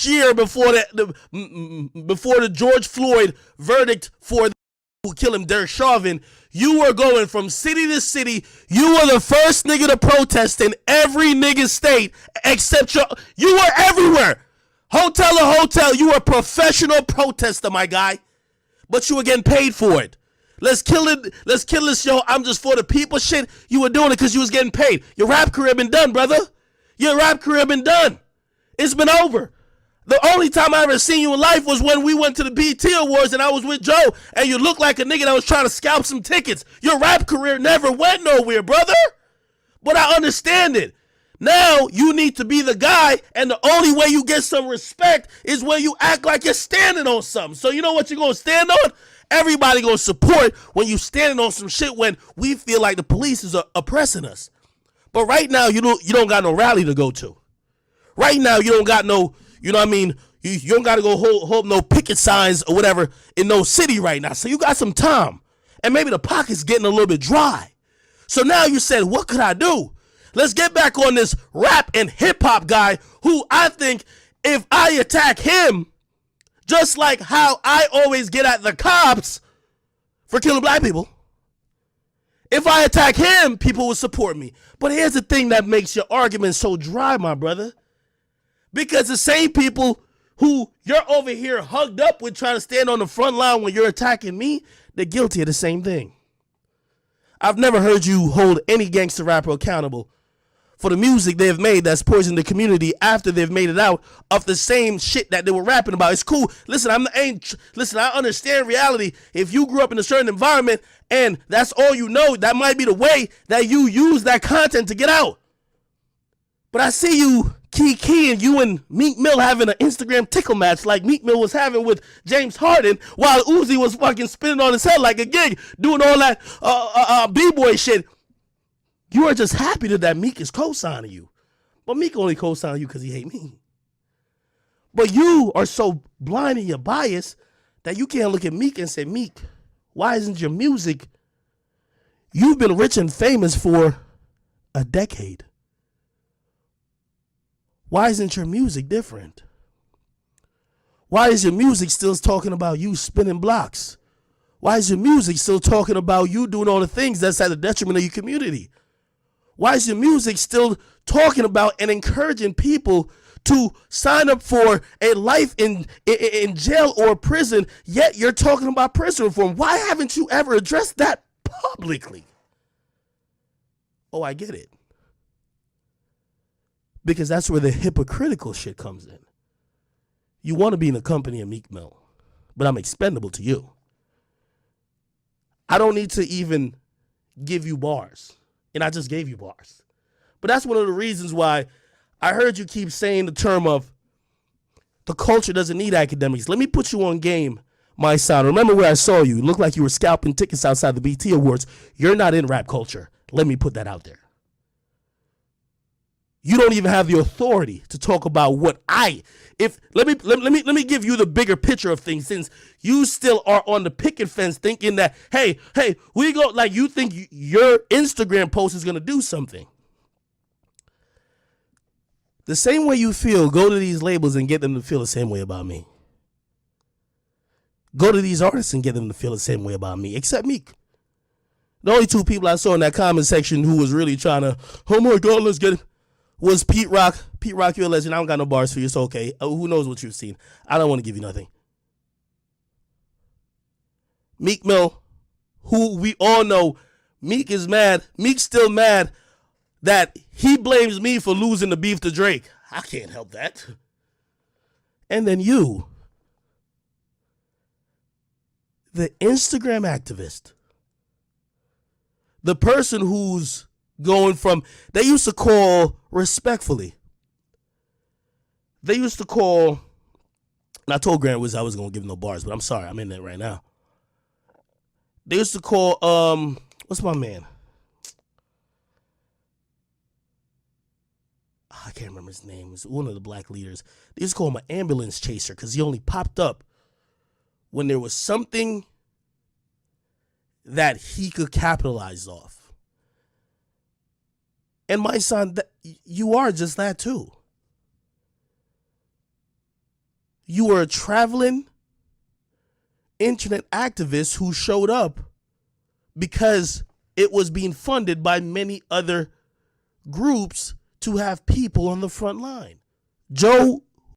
year before before the George Floyd verdict for who killed him, Derek Chauvin, you were going from city to city. You were the first nigga to protest in every nigga state except you were everywhere. Hotel to hotel. You were a professional protester, my guy. But you were getting paid for it. Let's kill it. Let's kill this, yo. I'm just for the people shit. You were doing it because you was getting paid. Your rap career been done, brother. Your rap career been done. It's been over. The only time I ever seen you in life was when we went to the BT Awards and I was with Joe and you looked like a nigga that was trying to scalp some tickets. Your rap career never went nowhere, brother. But I understand it. Now you need to be the guy, and the only way you get some respect is when you act like you're standing on something. So you know what you're going to stand on? Everybody going to support when you standing on some shit when we feel like the police is oppressing us. But right now you don't got no rally to go to. Right now you don't got no, you know what I mean? You don't got to go hold no picket signs or whatever in no city right now. So you got some time. And maybe the pocket's getting a little bit dry. So now you said, what could I do? Let's get back on this rap and hip-hop guy who I think if I attack him, just like how I always get at the cops for killing black people, if I attack him, people will support me. But here's the thing that makes your argument so dry, my brother. Because the same people who you're over here hugged up with trying to stand on the front line when you're attacking me, they're guilty of the same thing. I've never heard you hold any gangster rapper accountable for the music they've made that's poisoned the community after they've made it out of the same shit that they were rapping about. It's cool. Listen, I understand reality. If you grew up in a certain environment and that's all you know, that might be the way that you use that content to get out. But I see you Key and you and Meek Mill having an Instagram tickle match like Meek Mill was having with James Harden while Uzi was fucking spinning on his head like a gig, doing all that B-boy shit. You are just happy that Meek is co-signing you. But Meek only co-signing you because he hate me. But you are so blind in your bias that you can't look at Meek and say, Meek, why isn't your music? You've been rich and famous for a decade. Why isn't your music different? Why is your music still talking about you spinning blocks? Why is your music still talking about you doing all the things that's at the detriment of your community? Why is your music still talking about and encouraging people to sign up for a life in jail or prison, yet you're talking about prison reform? Why haven't you ever addressed that publicly? Oh, I get it. Because that's where the hypocritical shit comes in. You want to be in the company of Meek Mill, but I'm expendable to you. I don't need to even give you bars, and I just gave you bars. But that's one of the reasons why I heard you keep saying the term of the culture doesn't need academics. Let me put you on game, Mysonne. Remember where I saw you. It looked like you were scalping tickets outside the BT Awards. You're not in rap culture. Let me put that out there. You don't even have the authority to talk about what let me give you the bigger picture of things, since you still are on the picket fence thinking that, hey, we go, like you think your Instagram post is going to do something. The same way you feel, go to these labels and get them to feel the same way about me. Go to these artists and get them to feel the same way about me, except Meek. The only two people I saw in that comment section who was really trying to, oh my God, let's get it, was Pete Rock. Pete Rock, you're a legend. I don't got no bars for you. It's okay. Who knows what you've seen? I don't want to give you nothing. Meek Mill, who we all know, Meek is mad. Meek's still mad that he blames me for losing the beef to Drake. I can't help that. And then you, the Instagram activist, the person who's going from, they used to call respectfully. They used to call, and I told Grant I was going to give him no bars, but I'm sorry, I'm in there right now. They used to call, what's my man? I can't remember his name. It's one of the black leaders. They used to call him an ambulance chaser because he only popped up when there was something that he could capitalize off. And Mysonne, you are just that too. You were a traveling internet activist who showed up because it was being funded by many other groups to have people on the front line. Joe